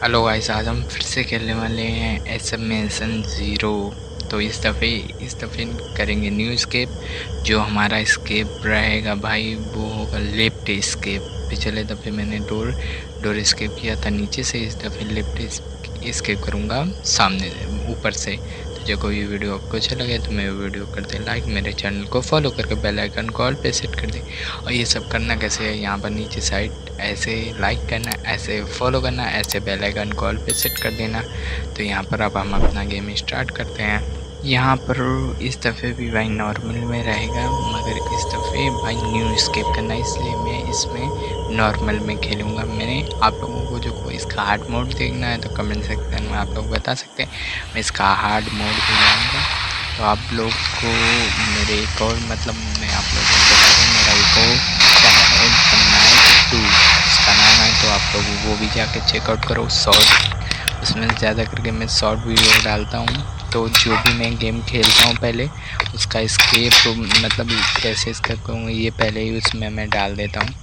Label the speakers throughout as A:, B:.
A: Hello guys, आज हम फिर से खेलने वाले हैं एसएमएसन ज़ीरो। तो इस दफ़े करेंगे न्यू स्केप। जो हमारा स्केप रहेगा भाई वो होगा लेफ्ट स्केप। पिछले दफ़े मैंने डोर स्केप किया था नीचे से, इस दफ़े लेफ्ट स्केप करूँगा सामने ऊपर से। तो जो कोई वीडियो आपको अच्छा लगे तो मेरे वीडियो कर दें लाइक, मेरे चैनल को फॉलो करके बेल आइकन को ऑल पे सेट कर दें। और ये सब करना कैसे है, यहाँ पर नीचे साइड ऐसे लाइक करना, ऐसे फॉलो करना, ऐसे बेल आइकन कॉल पे सेट कर देना। तो यहाँ पर अब हम अपना गेम स्टार्ट करते हैं। यहाँ पर इस दफ़े भी भाई नॉर्मल में रहेगा, मगर इस दफ़े भाई न्यू स्केप करना है, इसलिए मैं इसमें नॉर्मल में खेलूँगा। मैंने आप लोगों को जो इसका हार्ड मोड देखना है तो कमेंट सेक्शन में आप लोग बता सकते हैं, मैं इसका हार्ड मोड भी लाऊँगा। तो आप लोग को मेरे एक और मैं आप लोगों को बता दूँ, मेरा एक और चैनल है नाइट 2, उसका नाम है, तो आप लोग वो भी जाके चेकआउट करो। शॉर्ट उसमें ज़्यादा करके मैं शॉर्ट वीडियो डालता हूँ। तो जो भी मैं गेम खेलता हूँ पहले उसका स्केप कैसे स्केप करूँगा ये पहले ही उसमें मैं डाल देता हूँ।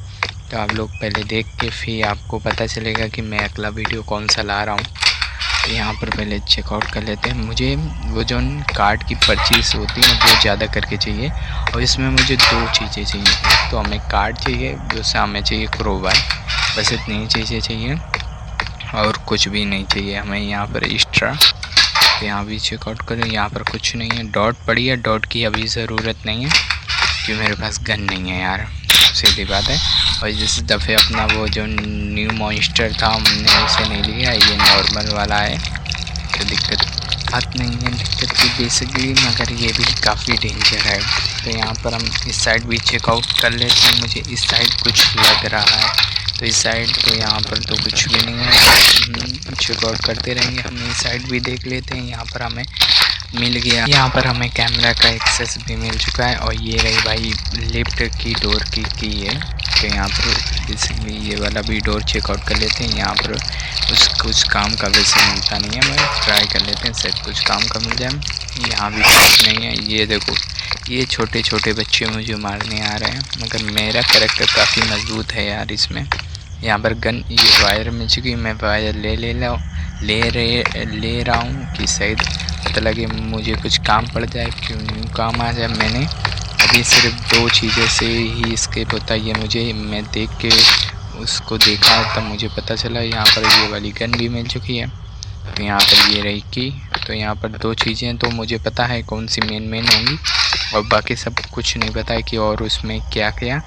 A: तो आप लोग पहले देख के फिर आपको पता चलेगा कि मैं अगला वीडियो कौन सा ला रहा हूँ। तो यहाँ पर पहले चेकआउट कर लेते हैं। मुझे वो जो कार्ड की परचेज़ होती है वो ज़्यादा करके चाहिए, और इसमें मुझे दो चीज़ें चाहिए। एक तो हमें कार्ड चाहिए, दूसरा हमें चाहिए क्रोबार। बस इतनी ही चीज़ें चाहिए और कुछ भी नहीं चाहिए हमें यहाँ पर एक्स्ट्रा। तो यहाँ भी चेकआउट करें, यहाँ पर कुछ नहीं है। डॉट पड़ी है, डॉट की अभी ज़रूरत नहीं है क्योंकि मेरे पास गन नहीं है यार, सीधी बात है। और जिस दफ़े अपना वो जो न्यू मॉन्स्टर था हमने उसे नहीं लिया, ये नॉर्मल वाला है। तो दिक्कत बात नहीं है, दिक्कत की बेसिकली, मगर ये भी काफ़ी डेंजर है। तो यहाँ पर हम इस साइड भी चेकआउट कर लेते हैं। मुझे इस साइड कुछ लग रहा है, तो इस साइड तो यहाँ पर तो कुछ भी नहीं है। चेकआउट करते रहेंगे, हम इस साइड भी देख लेते हैं। यहाँ पर हमें मिल गया, यहाँ पर हमें कैमरा का एक्सेस भी मिल चुका है। और ये रही भाई लिफ्ट की डोर की है। तो यहाँ पर बेसिकली ये वाला भी डोर चेकआउट कर लेते हैं। यहाँ पर कुछ काम का वैसे मिलता नहीं है, भाई ट्राई कर लेते हैं शायद कुछ काम का मिल जाए। यहाँ भी कुछ नहीं है। ये देखो, ये छोटे छोटे बच्चे मुझे मारने आ रहे हैं, मगर मेरा कैरेक्टर काफ़ी मजबूत है यार इसमें। यहाँ पर गन, ये वायर मिल चुकी, मैं वायर ले रहा हूँ कि शायद पता लगे मुझे कुछ काम पड़ जाए, क्यों न्यू काम आ जाए। मैंने अभी सिर्फ दो चीज़ों से ही स्केप होता है, ये मैं देख के उसको देखा तब मुझे पता चला। यहाँ पर ये वाली गन भी मिल चुकी है। तो यहाँ पर ये रही की, तो यहाँ पर दो चीज़ें तो मुझे पता है कौन सी मेन होंगी, और बाकी सब कुछ नहीं पता है कि और उसमें क्या क्या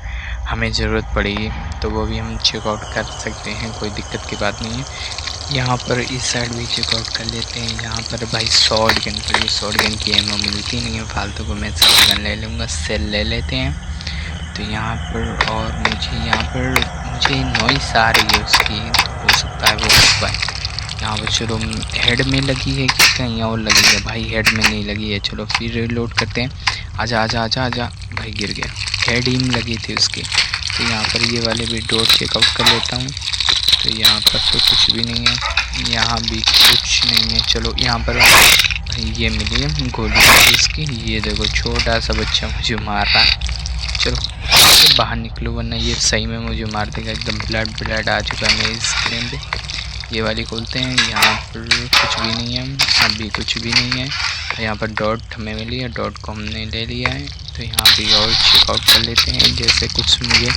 A: हमें ज़रूरत पड़ेगी। तो वो भी हम चेकआउट कर सकते हैं, कोई दिक्कत की बात नहीं है। यहाँ पर इस साइड भी चेकआउट कर लेते हैं। यहाँ पर भाई शॉर्ट गन पड़ी, शॉर्ट गन की एमओ मिलती नहीं है फालतू को, मैं शॉर्ट गन ले लूँगा, सेल ले लेते हैं। तो यहाँ पर और मुझे नॉइस आ रही है उसकी, हो सकता है वो पाए। यहाँ पर चलो हेड में लगी है कि कहीं और लगी है, भाई हेड में नहीं लगी है। चलो फिर रिलोड करते हैं। आजा आजा आजा आजा, भाई गिर गया, हेड ही में लगी थी उसकी। तो यहाँ पर ये वाले भी डोर चेकआउट कर लेता हूँ। तो यहाँ पर तो कुछ भी नहीं है, यहाँ भी कुछ नहीं है। चलो यहाँ पर ये मिली है गोली इसकी, ये देखो छोटा सा बच्चा मुझे मार रहा है। चलो बाहर निकलो वरना ये सही में मुझे मार देगा। एकदम ब्लड आ चुका है मेरी स्क्रीन पे। ये वाली खोलते हैं, यहाँ पर कुछ भी नहीं है, अभी कुछ भी नहीं है। यहाँ पर डॉट हमें मिली है, डॉट को हमने ले लिया है। तो यहाँ भी और चेकआउट कर लेते हैं, जैसे कुछ मुझे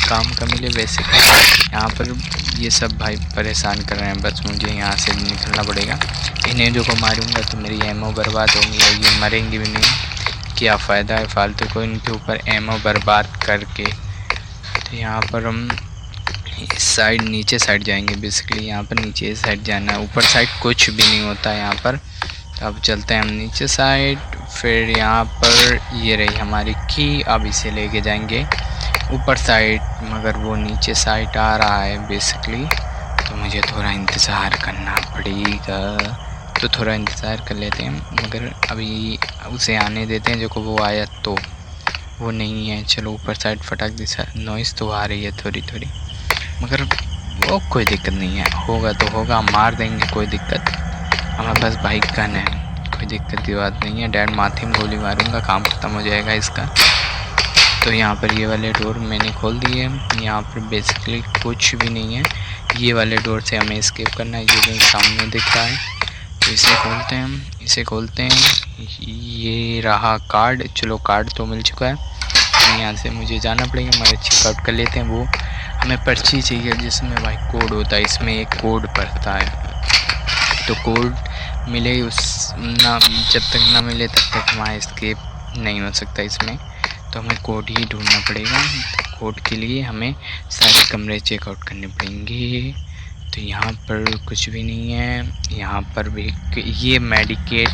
A: काम का मिले वैसे। यहाँ पर ये सब भाई परेशान कर रहे हैं, बस मुझे यहाँ से निकलना पड़ेगा। इन्हें जो को मारूंगा तो मेरी एमओ बर्बाद होंगी और ये मरेंगे भी नहीं, क्या फ़ायदा है फालतू को इनके ऊपर एमओ बर्बाद करके। तो यहाँ पर हम इस साइड नीचे साइड जाएंगे, बेसिकली यहाँ पर नीचे साइड जाना है, ऊपर साइड कुछ भी नहीं होता है यहाँ पर। तो अब चलते हैं हम नीचे साइड। फिर यहाँ पर ये रही हमारी की, अब इसे लेके जाएंगे ऊपर साइड, मगर वो नीचे साइड आ रहा है बेसिकली। तो मुझे थोड़ा इंतज़ार करना पड़ेगा, तो थोड़ा इंतज़ार कर लेते हैं, मगर अभी उसे आने देते हैं। जो को वो आया तो वो नहीं है। चलो ऊपर साइड फटाक दिशा, नॉइस तो आ रही है थोड़ी थोड़ी, मगर वो कोई दिक्कत नहीं है, होगा तो होगा, मार देंगे, कोई दिक्कत। हमारे पास बाइक गन है, कोई दिक्कत की बात नहीं है। डैड माथे में गोली मारूंगा, काम ख़त्म हो जाएगा इसका। तो यहाँ पर ये वाले डोर मैंने खोल दिए। यहाँ पर बेसिकली कुछ भी नहीं है। ये वाले डोर से हमें एस्केप करना है। ये जो सामने दिख रहा है, तो इसे खोलते हैं हम, इसे खोलते हैं। ये रहा कार्ड, चलो कार्ड तो मिल चुका है। तो यहाँ से मुझे जाना पड़ेगा, मगर चेकआउट कर लेते हैं। वो हमें पर्ची चाहिए जिसमें भाई कोड होता है, इसमें एक कोड पड़ता है। तो कोड मिले उस ना, जब तक ना मिले तब तक हमारा एस्केप नहीं हो सकता इसमें। तो हमें कोड ही ढूंढना पड़ेगा। तो कोड के लिए हमें सारे कमरे चेकआउट करने पड़ेंगे। तो यहाँ पर कुछ भी नहीं है, यहाँ पर भी ये मेडिकेट,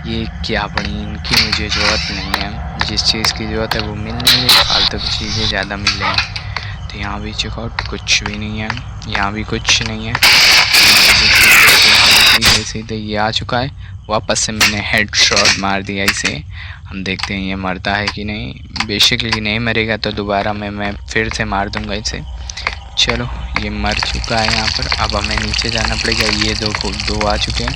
A: ये क्या पड़ी, इनकी मुझे ज़रूरत नहीं है। जिस चीज़ की ज़रूरत है वो मिल नहीं रही, फालतू की चीज़ें ज़्यादा मिल रही हैं। तो यहाँ भी चेकआउट, कुछ भी नहीं है, यहाँ भी कुछ नहीं है। सीधे ये आ चुका है। वापस से मैंने हेड शॉट मार दिया इसे। हम देखते हैं ये मरता है कि नहीं। बेसिकली नहीं मरेगा तो दोबारा मैं फिर से मार दूंगा इसे। चलो ये मर चुका है यहाँ पर। अब हमें नीचे जाना पड़ेगा। ये दो आ चुके हैं।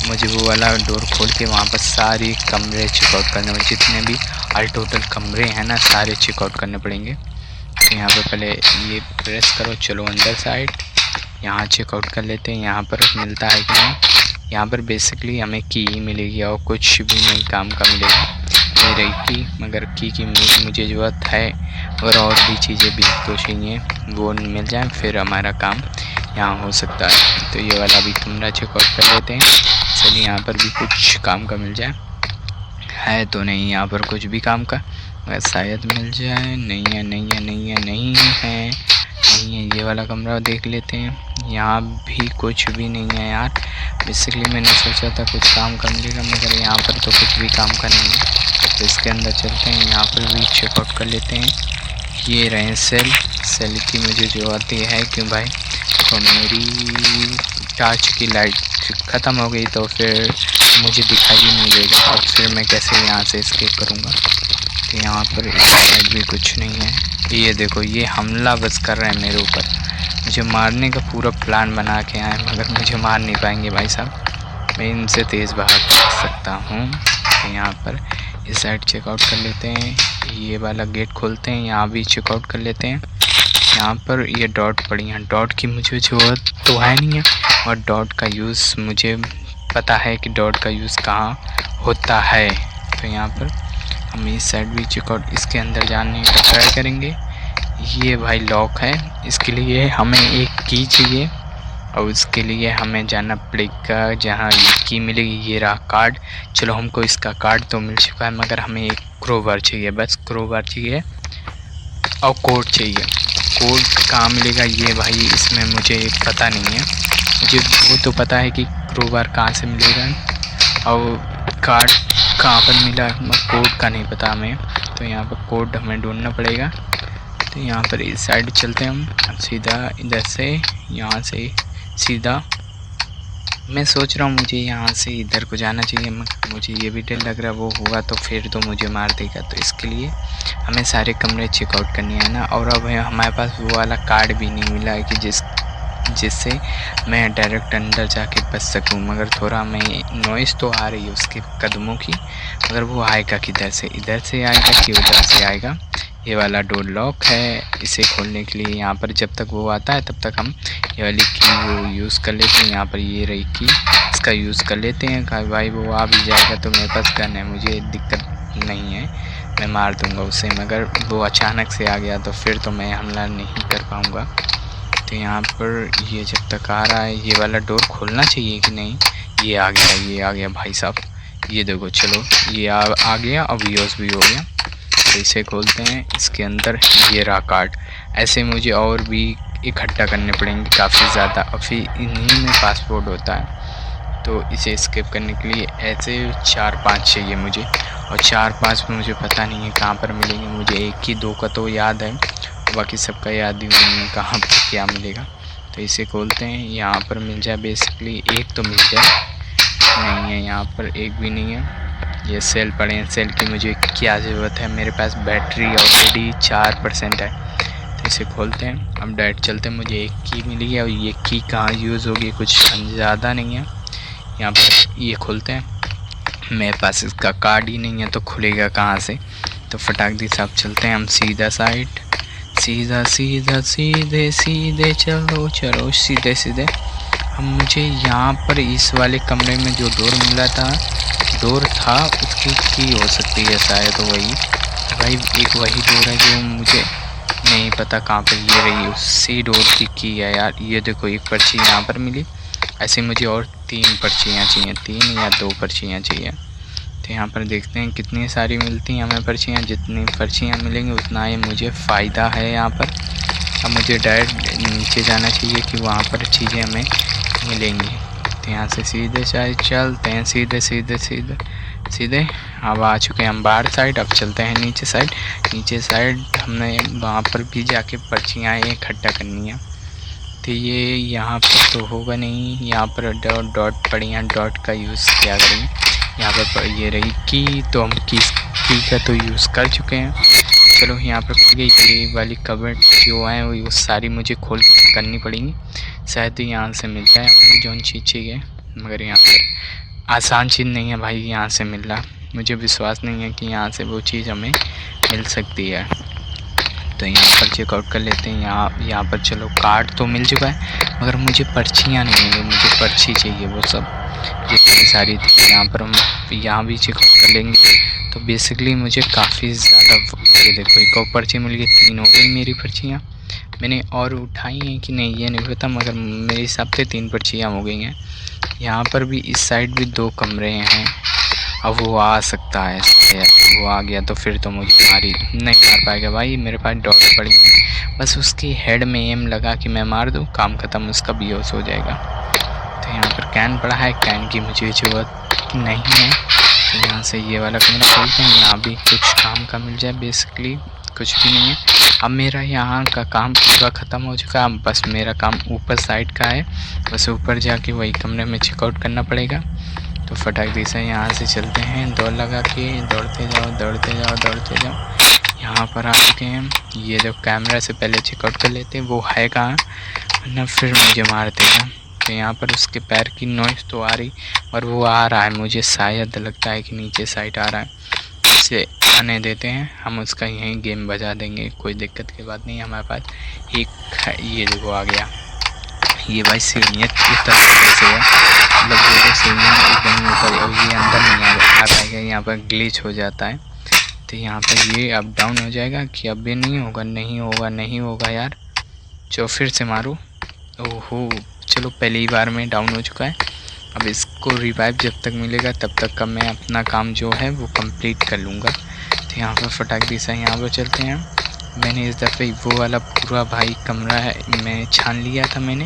A: मुझे वो वाला डोर खोल के वहाँ पर सारी कमरे चेकआउट करने में, जितने भी ऑल टोटल कमरे हैं ना, सारे चेकआउट करने पड़ेंगे। तो यहाँ पर पहले ये प्रेस करो, चलो अंदर साइड, यहाँ चेकआउट कर लेते हैं। यहाँ पर मिलता है कि नहीं। यहाँ पर बेसिकली हमें की मिलेगी और कुछ भी नहीं काम का मिलेगा। ये रही की, मगर की मुझे ज़रूरत है, और भी चीज़ें भी तो चाहिए, वो मिल जाए फिर हमारा काम यहाँ हो सकता है। तो ये वाला भी कमरा चेकआउट कर लेते हैं। चलिए यहाँ पर भी कुछ काम का मिल जाए, है तो नहीं यहाँ पर कुछ भी काम का, मगर शायद मिल जाए। नहीं है, नहीं है, नहीं है, नहीं है, नहीं है। ये वाला कमरा देख लेते हैं, यहाँ भी कुछ भी नहीं है यार। बेसिकली मैंने सोचा था कुछ काम का मिलेगा, मगर यहाँ पर तो कुछ भी काम का नहीं है। तो इसके अंदर चलते हैं, यहाँ पर भी चेकआउट कर लेते हैं। ये रहे सेल की मुझे ज़रूरत है, क्यों भाई, तो मेरी टार्च की लाइट ख़त्म हो गई तो फिर मुझे दिखाई भी नहीं देगा, और फिर मैं कैसे यहाँ से एस्केप करूँगा। तो यहाँ पर इस साइड भी कुछ नहीं है। ये देखो, ये हमला बस कर रहे हैं मेरे ऊपर, मुझे मारने का पूरा प्लान बना के आए, मगर मुझे मार नहीं पाएंगे भाई साहब। मैं इनसे तेज़ भाग सकता हूँ। तो यहाँ पर इस साइड चेकआउट कर लेते हैं। ये वाला गेट खोलते हैं, यहाँ भी चेकआउट कर लेते हैं। यहाँ पर ये डॉट पड़ी हैं, डॉट की मुझे ज़रूरत तो है नहीं है, और डॉट का यूज़ मुझे पता है कि डॉट का यूज़ कहाँ होता है। तो यहाँ पर हम इस साइड भी चेकआउट, इसके अंदर जाने का ट्राई करेंगे। ये भाई लॉक है, इसके लिए हमें एक की चाहिए, और उसके लिए हमें जाना पड़ेगा जहाँ ये की मिलेगी। ये रहा कार्ड, चलो हमको इसका कार्ड तो मिल चुका है, मगर हमें एक क्रोबार चाहिए, बस क्रोबार चाहिए, और कोड चाहिए। कोड कहाँ मिलेगा ये भाई इसमें मुझे पता नहीं है। मुझे वो तो पता है कि क्रोबार कहाँ से मिलेगा और कार्ड कहाँ पर मिला, कोड का नहीं पता हमें। तो यहाँ पर कोड हमें ढूंढना पड़ेगा। तो यहाँ पर इस साइड चलते हैं हम, सीधा इधर से, यहाँ से सीधा। मैं सोच रहा हूँ मुझे यहाँ से इधर को जाना चाहिए, मगर मुझे ये भी डर लग रहा है वो हुआ तो फिर तो मुझे मार देगा। तो इसके लिए हमें सारे कमरे चेकआउट करने हैं ना, और अब हमारे पास वो वाला कार्ड भी नहीं मिला है कि जिससे मैं डायरेक्ट अंदर जाके बच सकूं। मगर थोड़ा मैं नॉइज़ तो आ रही है उसके कदमों की, मगर वो आएगा किधर से, इधर से आएगा कि उधर से आएगा। ये वाला डोर लॉक है, इसे खोलने के लिए यहाँ पर जब तक वो आता है तब तक हम ये वाली की वो यूज़ कर लेते हैं। यहाँ पर ये रही की, इसका यूज़ कर लेते हैं। कहा भाई वो आ भी जाएगा तो मेरे पास गन है, मुझे दिक्कत नहीं है, मैं मार दूंगा उसे। मगर वो अचानक से आ गया तो फिर तो मैं हमला नहीं कर पाऊँगा। तो यहाँ पर ये जब तक आ रहा है, ये वाला डोर खोलना चाहिए कि नहीं। ये आ गया, ये आ गया भाई साहब, ये देखो, चलो ये आ गया, अब यूज़ भी हो गया। तो इसे खोलते हैं, इसके अंदर ये रहा कार्ड। ऐसे मुझे और भी इकट्ठा करने पड़ेंगे काफ़ी ज़्यादा, अभी इन्हीं में पासपोर्ट होता है। तो इसे स्किप करने के लिए ऐसे 4-5 चाहिए मुझे, और 4-5 में मुझे पता नहीं है कहाँ पर मिलेंगे। मुझे एक ही दो का तो याद है, बाकी सबका याद ही नहीं है कहाँ पर क्या मिलेगा। तो इसे खोलते हैं, यहाँ पर मिल जाए बेसिकली, एक तो मिल जाए, नहीं है यहाँ पर एक भी नहीं है। ये सेल पड़े हैं, सेल की मुझे क्या ज़रूरत है, मेरे पास बैटरी ऑलरेडी 4% है। तो इसे खोलते हैं, अब डायरेक्ट चलते हैं। मुझे एक की मिली है, और ये की कहाँ यूज़ होगी कुछ ज़्यादा नहीं है। यहाँ पर ये खोलते हैं, मेरे पास इसका कार्ड ही नहीं है तो खुलेगा कहाँ से। तो फटाक दी साहब चलते हैं हम सीधा सीधा सीधा सीधे सीधे चलो चलो सीधे सीधे। अब मुझे यहाँ पर इस वाले कमरे में जो डोर था उसकी की हो सकती है शायद वही भाई, एक वही डोर है जो मुझे नहीं पता कहाँ पर। ये रही उसी डोर की है यार। ये देखो एक पर्ची यहाँ पर मिली। ऐसे मुझे और 3 पर्चियाँ चाहिए, 3 या 2 पर्चियाँ चाहिए। तो यहाँ पर देखते हैं कितनी सारी मिलती हैं हमें पर्चियाँ। जितनी पर्चियाँ मिलेंगी उतना ही मुझे फ़ायदा है यहाँ पर। अब मुझे डायरेक्ट नीचे जाना चाहिए कि वहाँ पर चीज़ें हमें मिलेंगी। तो यहाँ से सीधे चलते हैं, सीधे सीधे सीधे सीधे। अब आ चुके हैं हम बाहर साइड। अब चलते हैं नीचे साइड। नीचे साइड हमने वहाँ पर भी जाके पर्चियाँ इकट्ठा करनी है। तो ये यहाँ पर तो होगा नहीं, यहाँ पर डॉट पड़ी हैं, डॉट का यूज़ क्या करेंगे। यहाँ पर ये रही की, तो हम की का तो यूज़ कर चुके हैं। चलो यहाँ पर खुल गई ये वाली कबर्ड जो है वो सारी मुझे खोल के करनी पड़ेंगी। शायद यहाँ से मिलता है हमें जो चीज़ चाहिए, मगर यहाँ पर आसान चीज़ नहीं है भाई यहाँ से मिल रहा। मुझे विश्वास नहीं है कि यहाँ से वो चीज़ हमें मिल सकती है। तो यहाँ पर चेकआउट कर लेते हैं। यहाँ पर चलो कार्ड तो मिल चुका है, मगर मुझे पर्चियाँ नहीं मिली। मुझे पर्ची चाहिए वो सब जितनी सारी थी। यहाँ पर हम यहाँ भी चेकआउट कर लेंगे। तो बेसिकली मुझे काफ़ी ज़्यादा, ये देखो एक और पर्ची मिल गई, 3 हो गई मेरी पर्चियाँ। मैंने और उठाई हैं कि नहीं ये नहीं पता, मगर मेरे हिसाब से 3 पर्चियाँ हो गई हैं। यहाँ पर भी इस साइड भी 2 कमरे हैं। अब वो आ सकता है शायद, वो आ गया तो फिर तो मुझे नहीं मार पाएगा भाई। मेरे पास डॉट पड़ी है, बस उसकी हेड में एम लगा कि मैं मार दूँ, काम ख़त्म, उसका बेहोश हो जाएगा। तो यहाँ पर कैन पड़ा है, कैन की मुझे ज़रूरत नहीं है। तो यहाँ से ये वाला कमरा खोलते हैं। यहाँ भी कुछ काम का मिल जाए, बेसिकली कुछ भी नहीं है। अब मेरा यहाँ का काम पूरा ख़त्म हो चुका है। बस मेरा काम ऊपर साइड का है, बस ऊपर जाके वही कमरे में चेकआउट करना पड़ेगा। तो फटाक से यहाँ से चलते हैं, दौड़ लगा के दौड़ते जाओ दौड़ते जाओ दौड़ते जाओ। यहाँ पर आ चुके हैं। ये जो कैमरा से पहले चेकआउट कर लेते हैं वो है कहाँ, वरना फिर मुझे मार देगा। तो यहाँ पर उसके पैर की नॉइज़ तो आ रही, और वो आ रहा है, मुझे शायद लगता है कि नीचे साइड आ रहा है। इसे आने देते हैं, हम उसका यहीं गेम बजा देंगे, कोई दिक्कत की बात नहीं है। हमारे पास एक ये देखो आ गया। ये भाई सीढ़ियाँ उतर से है, मतलब जो सीढ़ियाँ एकदम ऊपर, और ये अंदर नहीं आ पाएगा, यहाँ पर ग्लिच हो जाता है। तो यहाँ पर ये अप डाउन हो जाएगा कि अब भी नहीं होगा, नहीं होगा, नहीं होगा यार। चलो फिर से मारो। ओहो चलो पहली ही बार में डाउन हो चुका है। अब इसको रिवाइव जब तक मिलेगा तब तक का मैं अपना काम जो है वो कंप्लीट कर लूँगा। तो यहाँ पर फटाक दी सा यहाँ पर चलते हैं। मैंने इस दफ़े वो वाला पूरा भाई कमरा है मैं छान लिया था मैंने,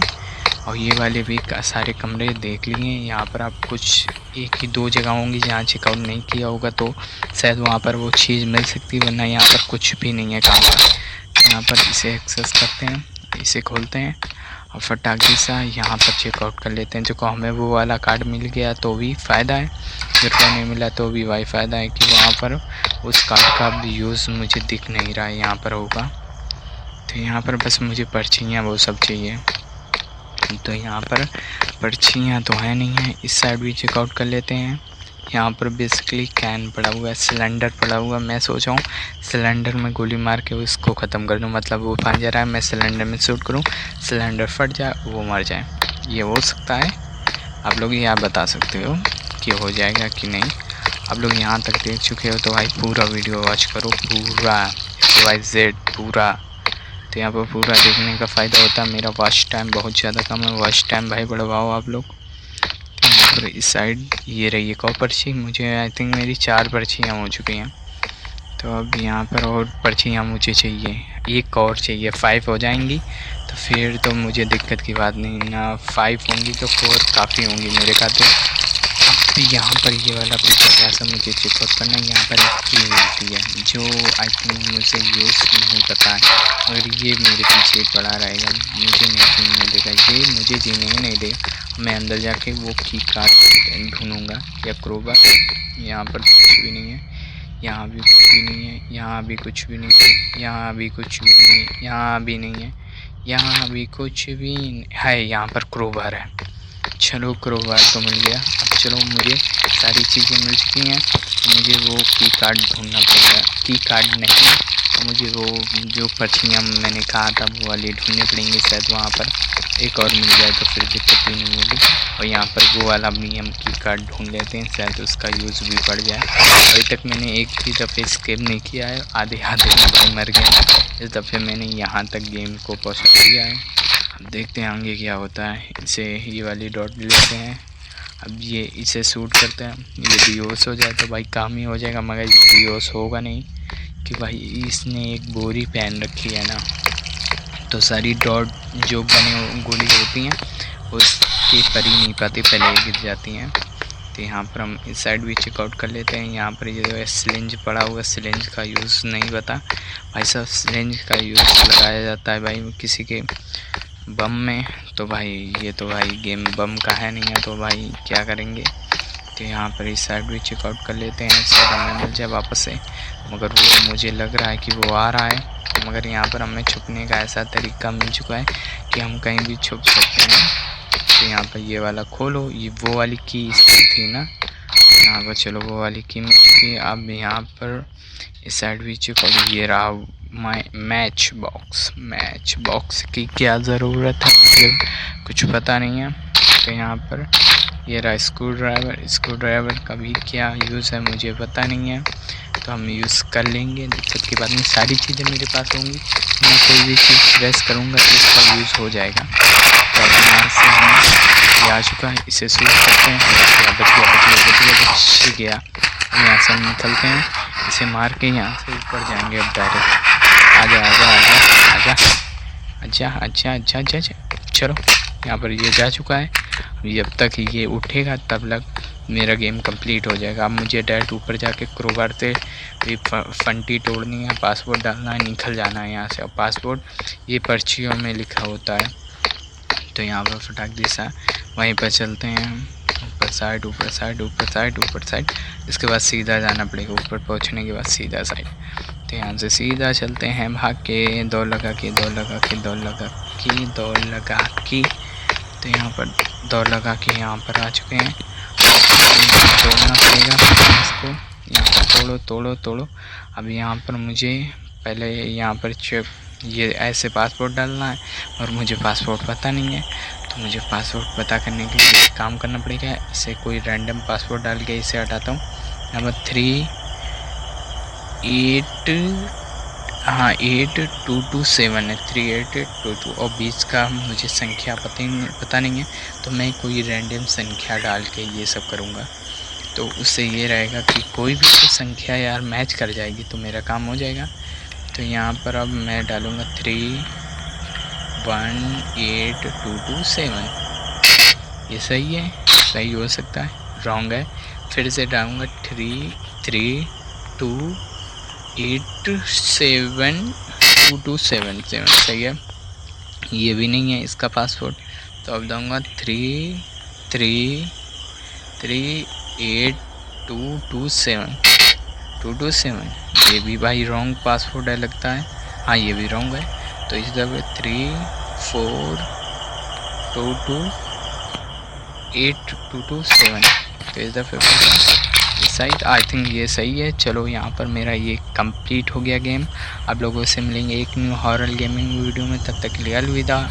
A: और ये वाले भी सारे कमरे देख लिए। यहाँ पर आप कुछ 1 ही 2 जगह होंगी जहाँ चेकआउट नहीं किया होगा, तो शायद वहाँ पर वो चीज़ मिल सकती है, वरना यहाँ पर कुछ भी नहीं है काम का। यहाँ पर इसे एक्सेस करते हैं, इसे खोलते हैं, और फटाक सा यहाँ पर चेकआउट कर लेते हैं। जो को हमें वो वाला कार्ड मिल गया तो भी फ़ायदा है, जो नहीं मिला तो भी भाई फ़ायदा है कि वहाँ पर उस कार्ड का यूज़ मुझे दिख नहीं रहा है यहाँ पर होगा। तो यहाँ पर बस मुझे पर्चियाँ वो सब चाहिए। तो यहाँ पर पर्चियाँ तो है नहीं है। इस साइड भी चेकआउट कर लेते हैं। यहाँ पर बेसिकली कैन पड़ा हुआ है, सिलेंडर पड़ा हुआ है। मैं सोच रहा हूँ सिलेंडर में गोली मार के उसको ख़त्म कर दूँ, मतलब वो फट जा रहा है, मैं सिलेंडर में शूट करूँ, सिलेंडर फट जाए, वो मर जाए। ये हो सकता है, आप लोग यहाँ बता सकते हो कि हो जाएगा कि नहीं। आप लोग यहाँ तक देख चुके हो तो भाई पूरा वीडियो वॉच करो, पूरा XYZ पूरा। तो यहाँ पर पूरा देखने का फ़ायदा होता है। मेरा वॉच टाइम बहुत ज़्यादा कम है, वॉच टाइम भाई बढ़वाओ आप लोग। तो यहाँ पर इस साइड ये रही एक और पर्ची, मुझे आई थिंक मेरी 4 पर्चियाँ हो चुकी हैं। तो अब यहाँ पर और पर्चियाँ मुझे चाहिए, एक और चाहिए, 5 हो जाएंगी तो फिर तो मुझे दिक्कत की बात नहीं ना। 5 होंगी तो 4 काफ़ी होंगी मेरे खाते। अब यहाँ पर ये वाला भी थोड़ा सा मुझे चेकआउट करना है। यहाँ पर एक की मिलती है जो आई थिंक मुझे यूज़ नहीं पता है, और ये मेरे पीछे पड़ा रहेगा, मुझे नहीं देगा, ये मुझे जीने नहीं देगा। मैं अंदर जाके वो की कार्ड ढूंढूंगा या क्रोबार। यहाँ पर कुछ भी नहीं है, यहाँ भी कुछ भी नहीं है, यहाँ भी कुछ भी नहीं है, यहाँ भी कुछ भी नहीं, यहाँ भी नहीं है, यहाँ भी कुछ भी है। यहाँ पर क्रोबार है, चलो क्रोबार तो मिल गया। अब चलो मुझे सारी चीज़ें मिल चुकी हैं, मुझे वो की कार्ड ढूंढना पड़ेगा। की कार्ड नहीं, तो मुझे वो जो पर्चियाँ मैंने कहा था वो वाली ढूंढनी पड़ेंगी, शायद वहाँ पर एक और मिल जाए तो फिर दिक्कत ही नहीं होगी। और यहाँ पर वो वाला नियम की कार्ड ढूंढ लेते हैं, शायद उसका यूज़ भी बढ़ जाए। अभी तक मैंने एक भी दफ़े स्केप नहीं किया है, आधे में भाई मर गया। इस दफ़े मैंने यहाँ तक गेम को पहुँचा दिया है। अब देखते हैं आगे क्या होता है। इसे ये वाली डॉट लेते हैं, अब ये इसे शूट करते हैं। ये बेहोश हो जाए तो भाई काम ही हो जाएगा, मगर ये बेहोश होगा नहीं कि भाई इसने एक बोरी पहन रखी है ना, तो सारी डॉट जो बने गोली होती हैं उसके पर ही नहीं पाती, पहले गिर जाती हैं। तो यहाँ पर हम इस साइड भी चेकआउट कर लेते हैं। यहाँ पर ये जो है सिलेंज पड़ा हुआ, सिलेंज का यूज़ नहीं पता भाई साहब। सिलेंज का यूज़ लगाया जाता है भाई किसी के बम में, तो भाई ये तो भाई गेम बम का है नहीं है, तो भाई क्या करेंगे। तो यहाँ पर इस साइड भी चेकआउट कर लेते हैं, शायद हमें मिल जाए वापस से। मगर वो मुझे लग रहा है कि वो आ रहा है, मगर यहाँ पर हमें छुपने का ऐसा तरीका मिल चुका है कि हम कहीं भी छुप सकते हैं। तो यहाँ पर ये वाला खोलो, ये वो वाली की इसकी थी ना, यहाँ पर चलो वो वाली की मिल चुकी है। अब यहाँ पर इस साइड भी चेकआउट, ये रहा मैच बॉक्स की क्या ज़रूरत है मुझे कुछ पता नहीं है। तो यहाँ पर ये रहा स्क्रू ड्राइवर का भी क्या यूज़ है मुझे पता नहीं है, तो हम यूज़ कर लेंगे, दिक्कत की बात नहीं। सारी चीज़ें मेरे पास होंगी, मैं कोई भी चीज़ प्रेस करूँगा तो इसका यूज़ हो जाएगा। तो यहाँ से हम ये आ चुका है, इसे शूट करते हैं। बच गया। यहाँ से हम निकलते हैं, इसे मार के यहाँ से ऊपर जाएंगे। अब डायरेक्ट आजा। चलो यहाँ पर ये जा चुका है। जब तक ये उठेगा तब तक मेरा गेम कंप्लीट हो जाएगा। अब मुझे डायरेक्ट ऊपर जाके क्रोबार से भी फंटी तोड़नी है, पासवर्ड डालना है, निकल जाना है यहाँ से। और पासवर्ड ये पर्चियों में लिखा होता है, तो यहाँ पर फटाक दिशा वहीं पर चलते हैं। ऊपर साइड, इसके बाद सीधा जाना पड़ेगा। ऊपर पहुँचने के बाद सीधा साइड, तो यहाँ से सीधा चलते हैं भाग के, दौड़ लगा के। तो यहाँ पर दौड़ लगा के यहाँ पर आ चुके हैं। तोड़ना पड़ेगा इसको, यहाँ पर तोड़ो। अब यहाँ पर मुझे पहले यहाँ पर ये ऐसे पासवर्ड डालना है, और मुझे पासवर्ड पता नहीं है, तो मुझे पासवर्ड पता करने के लिए काम करना पड़ेगा। इसे कोई रैंडम पासवर्ड डाल के इसे हटाता हूँ। नंबर 8227 है, 3822, और 20 का मुझे संख्या पता नहीं है, तो मैं कोई रैंडम संख्या डाल के ये सब करूँगा। तो उससे ये रहेगा कि कोई भी तो संख्या यार मैच कर जाएगी तो मेरा काम हो जाएगा। तो यहाँ पर अब मैं डालूँगा 318227। ये सही है, सही हो सकता है, रॉन्ग है। फिर से डालूँगा 33287 सही है। ये भी नहीं है इसका पासवर्ड, तो अब दूँगा 33227। ये भी भाई रॉन्ग पासवर्ड है लगता है, हाँ ये भी रॉन्ग है। तो इस दफ़े 342282227, तो इस दफ़े साइड आई थिंक ये सही है। चलो यहाँ पर मेरा ये कंप्लीट हो गया गेम। आप लोगों से मिलेंगे एक न्यू हॉरर गेमिंग वीडियो में, तब तक के लिए अलविदा।